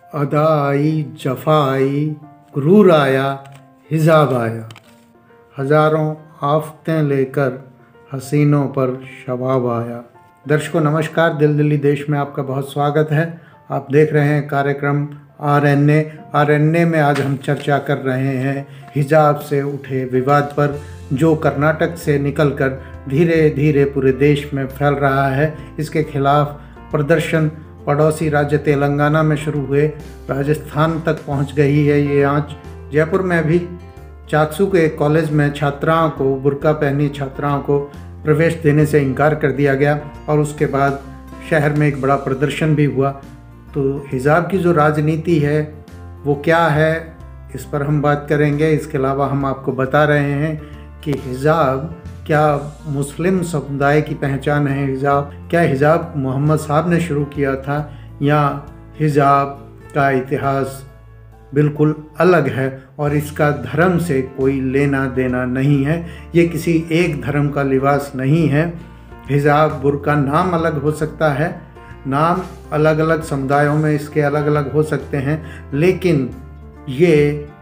अदा आई, जफ़ा आई, गुरूर आया, हिजाब आया। हज़ारों आफतें लेकर हसीनों पर शबाब आया। दर्शकों नमस्कार, दिल दिल्ली देश में आपका बहुत स्वागत है। आप देख रहे हैं कार्यक्रम आरएनए में आज हम चर्चा कर रहे हैं हिजाब से उठे विवाद पर, जो कर्नाटक से निकलकर धीरे धीरे पूरे देश में फैल रहा है। इसके खिलाफ प्रदर्शन पड़ोसी राज्य तेलंगाना में शुरू हुए, राजस्थान तक पहुंच गई है ये आंच। जयपुर में भी चाकसू के एक कॉलेज में छात्राओं को, बुर्का पहनी छात्राओं को प्रवेश देने से इनकार कर दिया गया और उसके बाद शहर में एक बड़ा प्रदर्शन भी हुआ। तो हिजाब की जो राजनीति है वो क्या है, इस पर हम बात करेंगे। इसके अलावा हम आपको बता रहे हैं कि हिजाब क्या मुस्लिम समुदाय की पहचान है, क्या हिजाब मोहम्मद साहब ने शुरू किया था, या हिजाब का इतिहास बिल्कुल अलग है और इसका धर्म से कोई लेना देना नहीं है। ये किसी एक धर्म का लिबास नहीं है। हिजाब, बुर्का नाम अलग हो सकता है, नाम अलग अलग समुदायों में इसके अलग अलग हो सकते हैं, लेकिन ये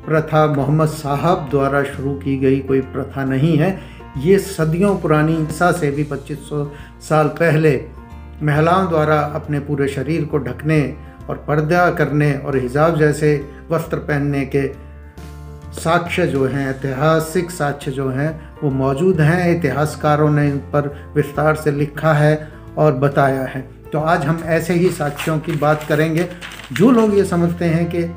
प्रथा मोहम्मद साहब द्वारा शुरू की गई कोई प्रथा नहीं है। ये सदियों पुरानी ईसा से भी 2500 साल पहले महिलाओं द्वारा अपने पूरे शरीर को ढकने और पर्दा करने और हिजाब जैसे वस्त्र पहनने के साक्ष्य जो हैं, ऐतिहासिक साक्ष्य जो हैं वो मौजूद हैं। इतिहासकारों ने इन पर विस्तार से लिखा है और बताया है। तो आज हम ऐसे ही साक्ष्यों की बात करेंगे। जो लोग ये समझते हैं कि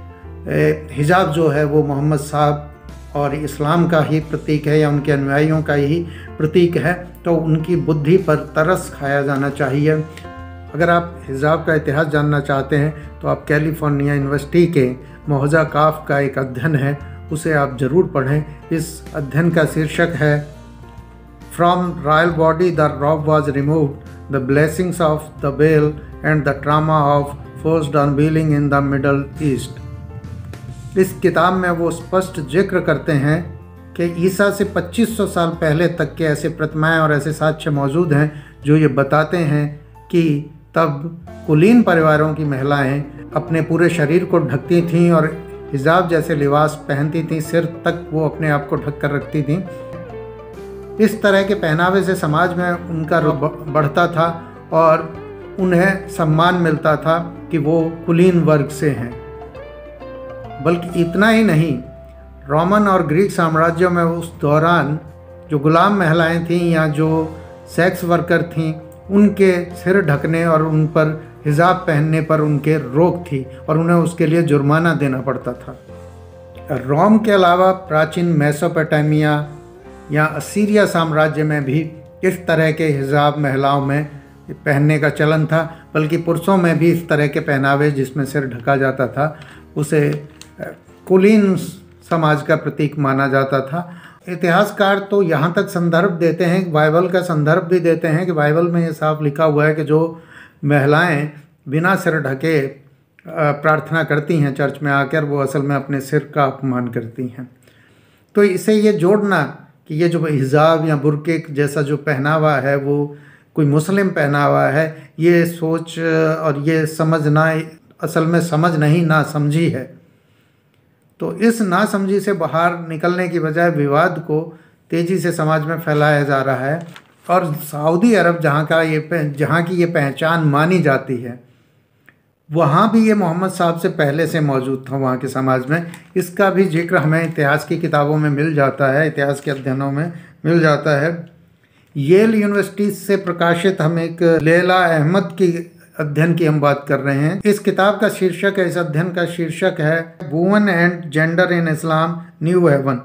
हिजाब जो है वो मोहम्मद साहब और इस्लाम का ही प्रतीक है या उनके अनुयायियों का ही प्रतीक है, तो उनकी बुद्धि पर तरस खाया जाना चाहिए। अगर आप हिजाब का इतिहास जानना चाहते हैं तो आप कैलिफोर्निया यूनिवर्सिटी के मोहजा काफ का एक अध्ययन है, उसे आप ज़रूर पढ़ें। इस अध्ययन का शीर्षक है from royal body the robe was removed, the blessings of the veil and the trauma of forced unveiling in the Middle East. इस किताब में वो स्पष्ट जिक्र करते हैं कि ईसा से 2500 साल पहले तक के ऐसे प्रतिमाएं और ऐसे साक्ष्य मौजूद हैं जो ये बताते हैं कि तब कुलीन परिवारों की महिलाएं अपने पूरे शरीर को ढकती थीं और हिजाब जैसे लिबास पहनती थीं, सिर तक वो अपने आप को ढक कर रखती थीं। इस तरह के पहनावे से समाज में उनका रुतबा बढ़ता था और उन्हें सम्मान मिलता था कि वो कुलीन वर्ग से हैं। बल्कि इतना ही नहीं, रोमन और ग्रीक साम्राज्यों में उस दौरान जो गुलाम महिलाएं थीं या जो सेक्स वर्कर थीं, उनके सिर ढकने और उन पर हिजाब पहनने पर उनके रोक थी और उन्हें उसके लिए जुर्माना देना पड़ता था। रोम के अलावा प्राचीन मेसोपोटामिया या असीरिया साम्राज्य में भी इस तरह के हिजाब महिलाओं में पहनने का चलन था। बल्कि पुरुषों में भी इस तरह के पहनावे जिसमें सिर ढका जाता था उसे कुलीन समाज का प्रतीक माना जाता था। इतिहासकार तो यहाँ तक संदर्भ देते हैं, बाइबल का संदर्भ भी देते हैं कि बाइबल में ये साफ लिखा हुआ है कि जो महिलाएं बिना सिर ढके प्रार्थना करती हैं चर्च में आकर, वो असल में अपने सिर का अपमान करती हैं। तो इसे ये जोड़ना कि ये जो हिजाब या बुर्के जैसा जो पहनावा है वो कोई मुस्लिम पहनावा है, ये सोच और ये समझना असल में समझ नहीं, ना समझी है। तो इस नासमझी से बाहर निकलने की बजाय विवाद को तेज़ी से समाज में फैलाया जा रहा है। और सऊदी अरब जहाँ की ये पहचान मानी जाती है, वहाँ भी ये मोहम्मद साहब से पहले से मौजूद था वहाँ के समाज में। इसका भी जिक्र हमें इतिहास की किताबों में मिल जाता है, इतिहास के अध्ययनों में मिल जाता है। येल यूनिवर्सिटी से प्रकाशित हम एक लैला अहमद की अध्ययन की हम बात कर रहे हैं। इस किताब का शीर्षक है, इस अध्ययन का शीर्षक है women and gender in Islam, New Haven.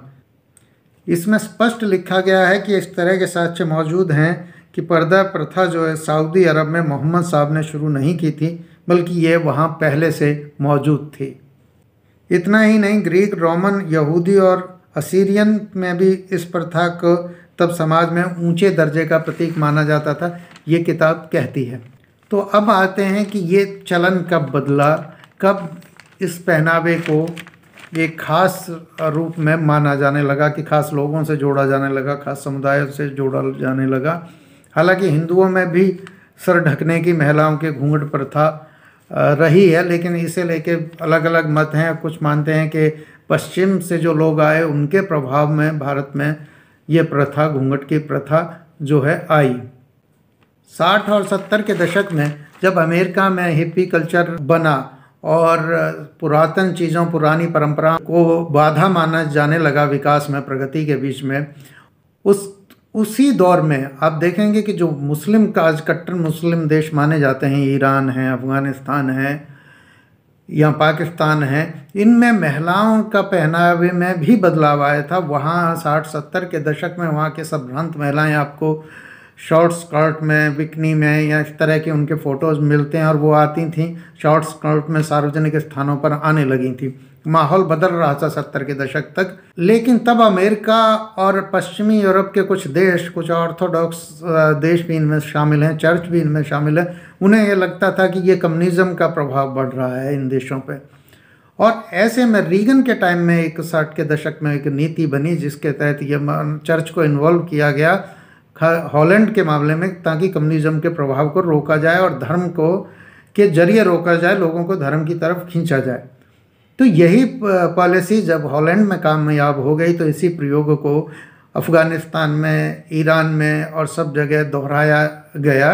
इसमें स्पष्ट लिखा गया है कि इस तरह के साक्ष्य मौजूद हैं कि पर्दा प्रथा जो है सऊदी अरब में मोहम्मद साहब ने शुरू नहीं की थी, बल्कि ये वहाँ पहले से मौजूद थी। इतना ही नहीं, ग्रीक, रोमन, यहूदी और असीरियन में भी इस प्रथा को तब समाज में ऊंचे दर्जे का प्रतीक माना जाता था, ये किताब कहती है। तो अब आते हैं कि ये चलन कब बदला, कब इस पहनावे को एक खास रूप में माना जाने लगा, कि खास लोगों से जोड़ा जाने लगा, खास समुदायों से जोड़ा जाने लगा। हालांकि हिंदुओं में भी सर ढकने की, महिलाओं के घूंघट प्रथा रही है, लेकिन इसे लेके अलग अलग मत हैं। कुछ मानते हैं कि पश्चिम से जो लोग आए उनके प्रभाव में भारत में ये प्रथा, घूंघट की प्रथा जो है आई। 60 और 70 के दशक में जब अमेरिका में हिप्पी कल्चर बना और पुरातन चीज़ों, पुरानी परंपरा को बाधा माना जाने लगा विकास में, प्रगति के बीच में, उसी दौर में आप देखेंगे कि जो मुस्लिम का आज कट्टर मुस्लिम देश माने जाते हैं, ईरान है, अफ़गानिस्तान है या पाकिस्तान है, इनमें महिलाओं का पहनावे में भी बदलाव आया था। वहाँ 60-70 के दशक में वहाँ के संभ्रांत महिलाएं आपको शॉर्ट स्कर्ट में, बिकनी में या इस तरह के उनके फ़ोटोज़ मिलते हैं, और वो आती थीं शॉर्ट स्कर्ट में, सार्वजनिक स्थानों पर आने लगी थी। माहौल बदल रहा था 70 के दशक तक। लेकिन तब अमेरिका और पश्चिमी यूरोप के कुछ देश, कुछ ऑर्थोडॉक्स देश भी इनमें शामिल हैं, चर्च भी इनमें शामिल है, उन्हें ये लगता था कि ये कम्युनिज़्म का प्रभाव बढ़ रहा है इन देशों पे। और ऐसे में रीगन के टाइम में 60 के दशक में एक नीति बनी जिसके तहत ये चर्च को इन्वॉल्व किया गया हॉलैंड के मामले में, ताकि कम्युनिज़्म के प्रभाव को रोका जाए और धर्म को के जरिए रोका जाए, लोगों को धर्म की तरफ खींचा जाए। तो यही पॉलिसी जब हॉलैंड में कामयाब हो गई तो इसी प्रयोग को अफ़गानिस्तान में, ईरान में और सब जगह दोहराया गया।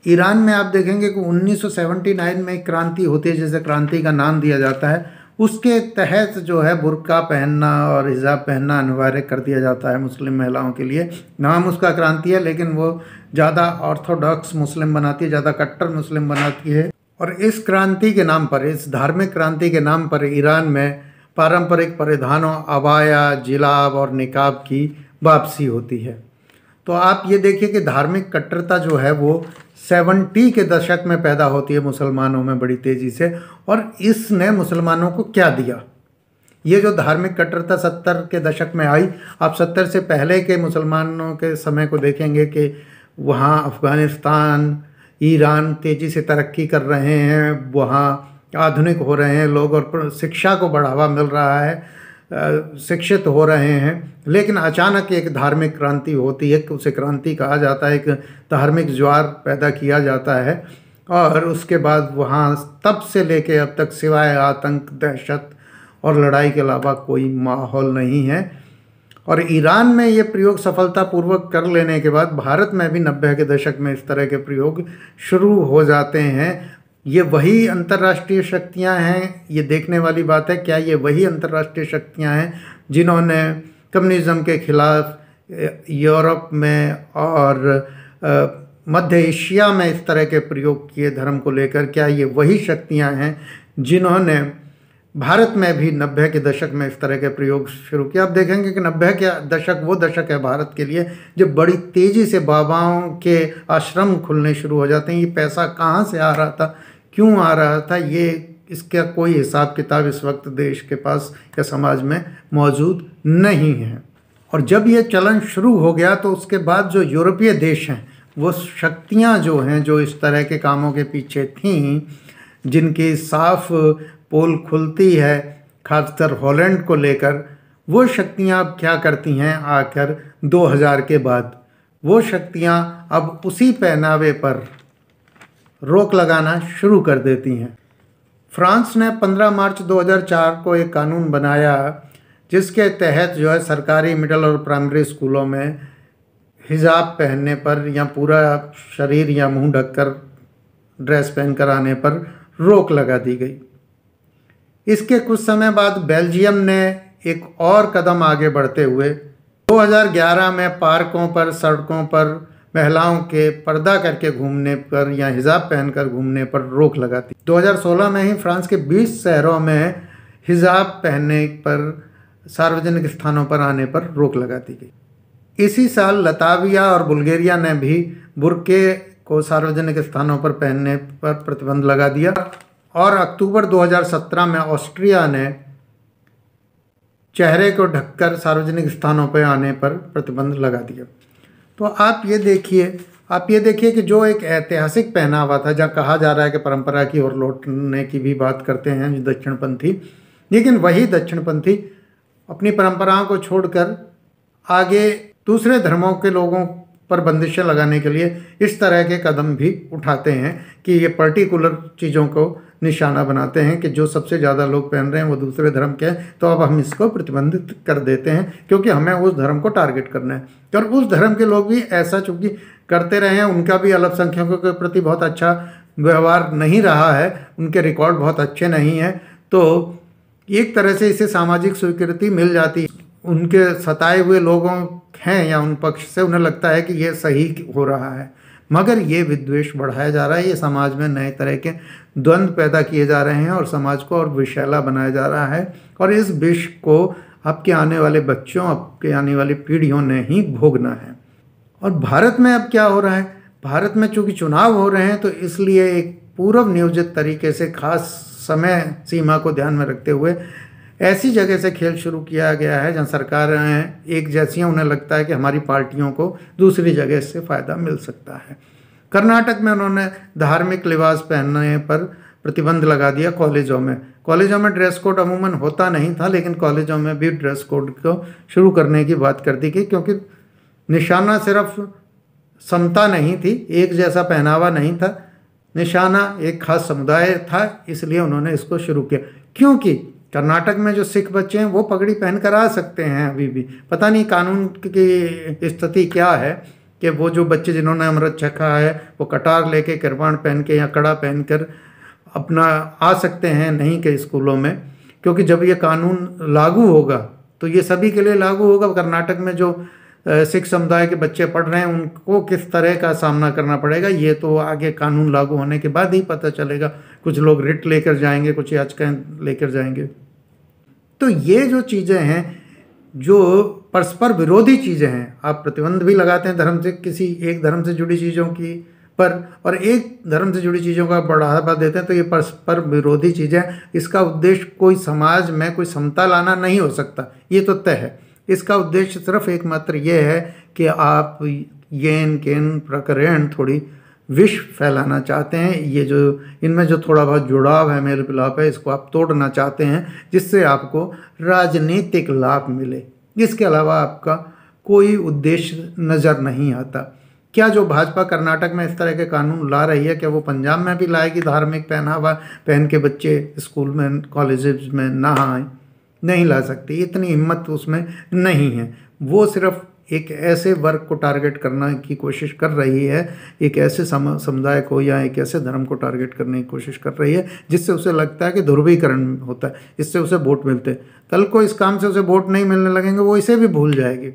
ईरान में आप देखेंगे कि 1979 में एक क्रांति होती है, जिसे क्रांति का नाम दिया जाता है। उसके तहत जो है बुर्का पहनना और हिजाब पहनना अनिवार्य कर दिया जाता है मुस्लिम महिलाओं के लिए। नाम उसका क्रांति है, लेकिन वो ज़्यादा ऑर्थोडॉक्स मुस्लिम बनाती है, ज़्यादा कट्टर मुस्लिम बनाती है। और इस क्रांति के नाम पर, इस धार्मिक क्रांति के नाम पर ईरान में पारंपरिक परिधानों अबाया, जिलाब और निकाब की वापसी होती है। तो आप ये देखिए कि धार्मिक कट्टरता जो है वो 70 के दशक में पैदा होती है मुसलमानों में बड़ी तेज़ी से। और इसने मुसलमानों को क्या दिया? ये जो धार्मिक कट्टरता 70 के दशक में आई, आप 70 से पहले के मुसलमानों के समय को देखेंगे कि वहाँ अफ़गानिस्तान, ईरान तेज़ी से तरक्की कर रहे हैं, वहाँ आधुनिक हो रहे हैं लोग और शिक्षा को बढ़ावा मिल रहा है, शिक्षित हो रहे हैं। लेकिन अचानक एक धार्मिक क्रांति होती है, उसे क्रांति कहा जाता है, एक धार्मिक ज्वार पैदा किया जाता है। और उसके बाद वहाँ तब से लेके अब तक सिवाय आतंक, दहशत और लड़ाई के अलावा कोई माहौल नहीं है। और ईरान में ये प्रयोग सफलतापूर्वक कर लेने के बाद भारत में भी 90 के दशक में इस तरह के प्रयोग शुरू हो जाते हैं। ये वही अंतर्राष्ट्रीय शक्तियां हैं, ये देखने वाली बात है, क्या ये वही अंतर्राष्ट्रीय शक्तियां हैं जिन्होंने कम्युनिज़्म के खिलाफ यूरोप में और मध्य एशिया में इस तरह के प्रयोग किए धर्म को लेकर? क्या ये वही शक्तियां हैं जिन्होंने भारत में भी 90 के दशक में इस तरह के प्रयोग शुरू किया? आप देखेंगे कि 90 के दशक वो दशक है भारत के लिए जब बड़ी तेज़ी से बाबाओं के आश्रम खुलने शुरू हो जाते हैं। ये पैसा कहाँ से आ रहा था, क्यों आ रहा था, ये इसका कोई हिसाब किताब इस वक्त देश के पास या समाज में मौजूद नहीं है। और जब ये चलन शुरू हो गया तो उसके बाद जो यूरोपीय देश हैं, वो शक्तियाँ जो हैं, जो इस तरह के कामों के पीछे थीं, जिनकी साफ पोल खुलती है खासकर हॉलैंड को लेकर, वो शक्तियाँ अब क्या करती हैं आकर 2000 के बाद? वो शक्तियाँ अब उसी पहनावे पर रोक लगाना शुरू कर देती हैं। फ्रांस ने 15 मार्च 2004 को एक कानून बनाया जिसके तहत जो है सरकारी मिडिल और प्राइमरी स्कूलों में हिजाब पहनने पर या पूरा शरीर या मुंह ढककर ड्रेस पहनकर आने पर रोक लगा दी गई। इसके कुछ समय बाद बेल्जियम ने एक और कदम आगे बढ़ते हुए 2011 में पार्कों पर, सड़कों पर महिलाओं के पर्दा करके घूमने पर या हिजाब पहनकर घूमने पर रोक लगा दी। 2016 में ही फ्रांस के 20 शहरों में हिजाब पहनने पर, सार्वजनिक स्थानों पर आने पर रोक लगा दी गई। इसी साल लताविया और बुल्गारिया ने भी बुर्के को सार्वजनिक स्थानों पर पहनने पर प्रतिबंध लगा दिया। और अक्टूबर 2017 में ऑस्ट्रिया ने चेहरे को ढककर सार्वजनिक स्थानों पर आने पर प्रतिबंध लगा दिया। तो आप ये देखिए कि जो एक ऐतिहासिक पहनावा था, जहाँ कहा जा रहा है कि परंपरा की ओर लौटने की भी बात करते हैं दक्षिणपंथी, लेकिन वही दक्षिणपंथी अपनी परंपराओं को छोड़कर आगे दूसरे धर्मों के लोगों पर बंदिशें लगाने के लिए इस तरह के कदम भी उठाते हैं कि ये पर्टिकुलर चीज़ों को निशाना बनाते हैं कि जो सबसे ज़्यादा लोग पहन रहे हैं वो दूसरे धर्म के हैं, तो अब हम इसको प्रतिबंधित कर देते हैं क्योंकि हमें उस धर्म को टारगेट करना है। और उस धर्म के लोग भी ऐसा चूँकि करते रहे हैं, उनका भी अल्पसंख्यकों के प्रति बहुत अच्छा व्यवहार नहीं रहा है, उनके रिकॉर्ड बहुत अच्छे नहीं हैं, तो एक तरह से इसे सामाजिक स्वीकृति मिल जाती है। उनके सताए हुए लोगों हैं या उन पक्ष से उन्हें लगता है कि ये सही हो रहा है, मगर ये विद्वेष बढ़ाया जा रहा है, ये समाज में नए तरह के द्वंद्व पैदा किए जा रहे हैं और समाज को और विषैला बनाया जा रहा है। और इस विष को आपके आने वाले बच्चों, आपके आने वाली पीढ़ियों ने ही भोगना है। और भारत में अब क्या हो रहा है, भारत में चूँकि चुनाव हो रहे हैं तो इसलिए एक पूर्व नियोजित तरीके से खास समय सीमा को ध्यान में रखते हुए ऐसी जगह से खेल शुरू किया गया है जहाँ सरकारें एक जैसी हैं, उन्हें लगता है कि हमारी पार्टियों को दूसरी जगह से फ़ायदा मिल सकता है। कर्नाटक में उन्होंने धार्मिक लिबास पहनने पर प्रतिबंध लगा दिया कॉलेजों में। कॉलेजों में ड्रेस कोड अमूमन होता नहीं था, लेकिन कॉलेजों में भी ड्रेस कोड को शुरू करने की बात कर दी गई क्योंकि निशाना सिर्फ समता नहीं थी, एक जैसा पहनावा नहीं था, निशाना एक खास समुदाय था, इसलिए उन्होंने इसको शुरू किया। क्योंकि कर्नाटक में जो सिख बच्चे हैं वो पगड़ी पहन कर आ सकते हैं अभी भी, पता नहीं कानून की स्थिति क्या है कि वो जो बच्चे जिन्होंने अमृत चखा है वो कटार लेके कृपाण पहन के या कड़ा पहन कर अपना आ सकते हैं नहीं के स्कूलों में, क्योंकि जब ये कानून लागू होगा तो ये सभी के लिए लागू होगा। कर्नाटक में जो सिख समुदाय के बच्चे पढ़ रहे हैं उनको किस तरह का सामना करना पड़ेगा ये तो आगे कानून लागू होने के बाद ही पता चलेगा। कुछ लोग रिट लेकर जाएंगे, कुछ याचिकाएं लेकर जाएंगे। तो ये जो चीज़ें हैं जो परस्पर विरोधी चीज़ें हैं, आप प्रतिबंध भी लगाते हैं धर्म से, किसी एक धर्म से जुड़ी चीज़ों की पर, और एक धर्म से जुड़ी चीज़ों का बढ़ावा देते हैं, तो ये परस्पर विरोधी चीज़ें। इसका उद्देश्य कोई समाज में कोई समता लाना नहीं हो सकता, ये तो तय है। इसका उद्देश्य सिर्फ एकमात्र ये है कि आप येन केन प्रकरण थोड़ी विष फैलाना चाहते हैं। ये जो इनमें जो थोड़ा बहुत जुड़ाव है, मेल मिलाप है, इसको आप तोड़ना चाहते हैं जिससे आपको राजनीतिक लाभ मिले। इसके अलावा आपका कोई उद्देश्य नज़र नहीं आता। क्या जो भाजपा कर्नाटक में इस तरह के कानून ला रही है, क्या वो पंजाब में भी लाएगी धार्मिक पहनावा पहन के बच्चे स्कूल में कॉलेजेस में ना आए? नहीं ला सकती, इतनी हिम्मत उसमें नहीं है। वो सिर्फ एक ऐसे वर्ग को टारगेट करने की कोशिश कर रही है, एक ऐसे समुदाय को या एक ऐसे धर्म को टारगेट करने की कोशिश कर रही है जिससे उसे लगता है कि ध्रुवीकरण होता है, इससे उसे वोट मिलते हैं। कल को इस काम से उसे वोट नहीं मिलने लगेंगे, वो इसे भी भूल जाएगी।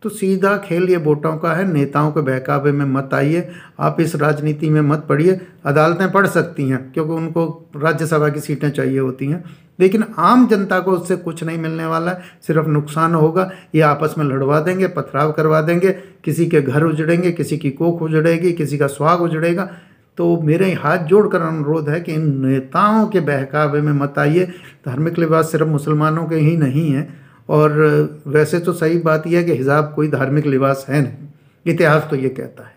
तो सीधा खेल ये वोटों का है। नेताओं के बहकावे में मत आइए, आप इस राजनीति में मत पड़िए। अदालतें पढ़ सकती हैं क्योंकि उनको राज्यसभा की सीटें चाहिए होती हैं, लेकिन आम जनता को उससे कुछ नहीं मिलने वाला है, सिर्फ नुकसान होगा। ये आपस में लड़वा देंगे, पथराव करवा देंगे, किसी के घर उजड़ेंगे, किसी की कोख उजड़ेगी, किसी का सुहाग उजड़ेगा। तो मेरे हाथ जोड़कर अनुरोध है कि इन नेताओं के बहकावे में मत आइए। धार्मिक लिबास सिर्फ मुसलमानों के ही नहीं है, और वैसे तो सही बात यह है कि हिजाब कोई धार्मिक लिबास है नहीं, इतिहास तो ये कहता है।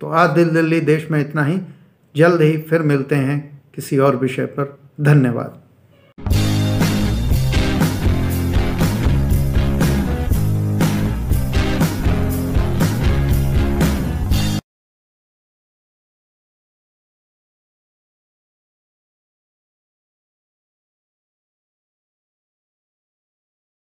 तो आज दिल्ली देश में इतना ही, जल्द ही फिर मिलते हैं किसी और विषय पर। धन्यवाद।